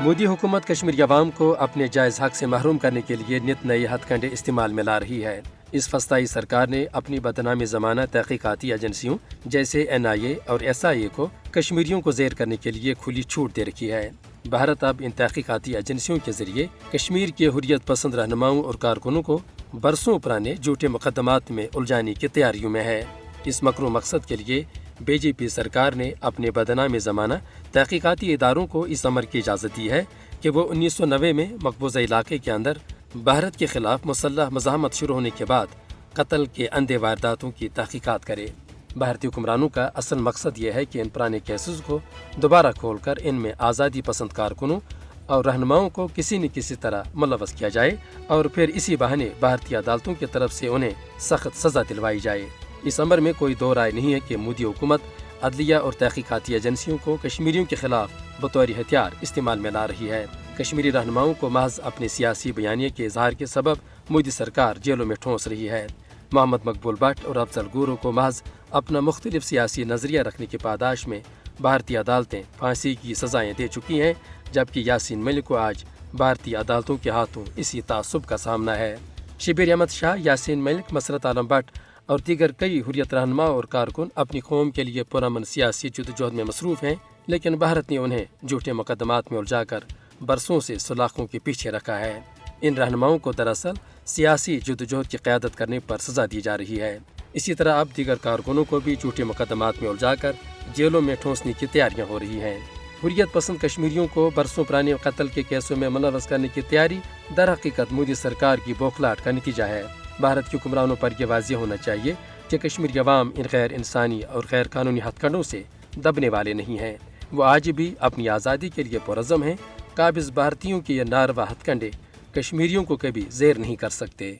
مودی حکومت کشمیری عوام کو اپنے جائز حق سے محروم کرنے کے لیے نت نئے ہتھ کنڈے استعمال میں لا رہی ہے۔ اس فسطائی سرکار نے اپنی بدنامی زمانہ تحقیقاتی ایجنسیوں جیسے NIA اور SIA کو کشمیریوں کو زیر کرنے کے لیے کھلی چھوٹ دے رکھی ہے۔ بھارت اب ان تحقیقاتی ایجنسیوں کے ذریعے کشمیر کے حریت پسند رہنماؤں اور کارکنوں کو برسوں پرانے جھوٹے مقدمات میں الجھانے کی تیاریوں میں ہے۔ اس مکرو مقصد کے لیے BJP سرکار نے اپنے بدنام زمانہ تحقیقاتی اداروں کو اس امر کی اجازت دی ہے کہ وہ 1990 میں مقبوضہ علاقے کے اندر بھارت کے خلاف مسلح مزاحمت شروع ہونے کے بعد قتل کے اندھے وارداتوں کی تحقیقات کرے۔ بھارتی حکمرانوں کا اصل مقصد یہ ہے کہ ان پرانے کیسز کو دوبارہ کھول کر ان میں آزادی پسند کارکنوں اور رہنماؤں کو کسی نہ کسی طرح ملوث کیا جائے اور پھر اسی بہانے بھارتی عدالتوں کی طرف سے انہیں سخت سزا دلوائی جائے۔ اس امر میں کوئی دو رائے نہیں ہے کہ مودی حکومت عدلیہ اور تحقیقاتی ایجنسیوں کو کشمیریوں کے خلاف بطور ہتھیار استعمال میں لا رہی ہے۔ کشمیری رہنماؤں کو محض اپنے سیاسی بیانیے کے اظہار کے سبب مودی سرکار جیلوں میں ٹھونس رہی ہے۔ محمد مقبول بٹ اور افضل گورو کو محض اپنا مختلف سیاسی نظریہ رکھنے کی پاداش میں بھارتی عدالتیں پھانسی کی سزائیں دے چکی ہیں، جبکہ یاسین ملک کو آج بھارتی عدالتوں کے ہاتھوں اسی تعصب کا سامنا ہے۔ شبیر احمد شاہ، یاسین ملک، مسرت عالم بٹ اور دیگر کئی حریت رہنما اور کارکن اپنی قوم کے لیے پرامن سیاسی جدوجہد میں مصروف ہیں، لیکن بھارت نے انہیں جھوٹے مقدمات میں الجھا کر برسوں سے سلاخوں کے پیچھے رکھا ہے۔ ان رہنماؤں کو دراصل سیاسی جدوجہد کی قیادت کرنے پر سزا دی جا رہی ہے۔ اسی طرح اب دیگر کارکنوں کو بھی جھوٹے مقدمات میں الجھا کر جیلوں میں ٹھونسنے کی تیاریاں ہو رہی ہیں۔ حریت پسند کشمیریوں کو برسوں پرانے قتل کے کیسوں میں ملوث کرنے کی تیاری در حقیقت مودی سرکار کی بوکھلاہٹ کا نتیجہ ہے۔ بھارت کے حکمرانوں پر یہ واضح ہونا چاہیے کہ کشمیری عوام ان غیر انسانی اور غیر قانونی ہتھ کنڈوں سے دبنے والے نہیں ہیں۔ وہ آج بھی اپنی آزادی کے لیے پرعزم ہیں۔ قابض بھارتیوں کے یہ ناروا ہتھ کنڈے کشمیریوں کو کبھی زیر نہیں کر سکتے۔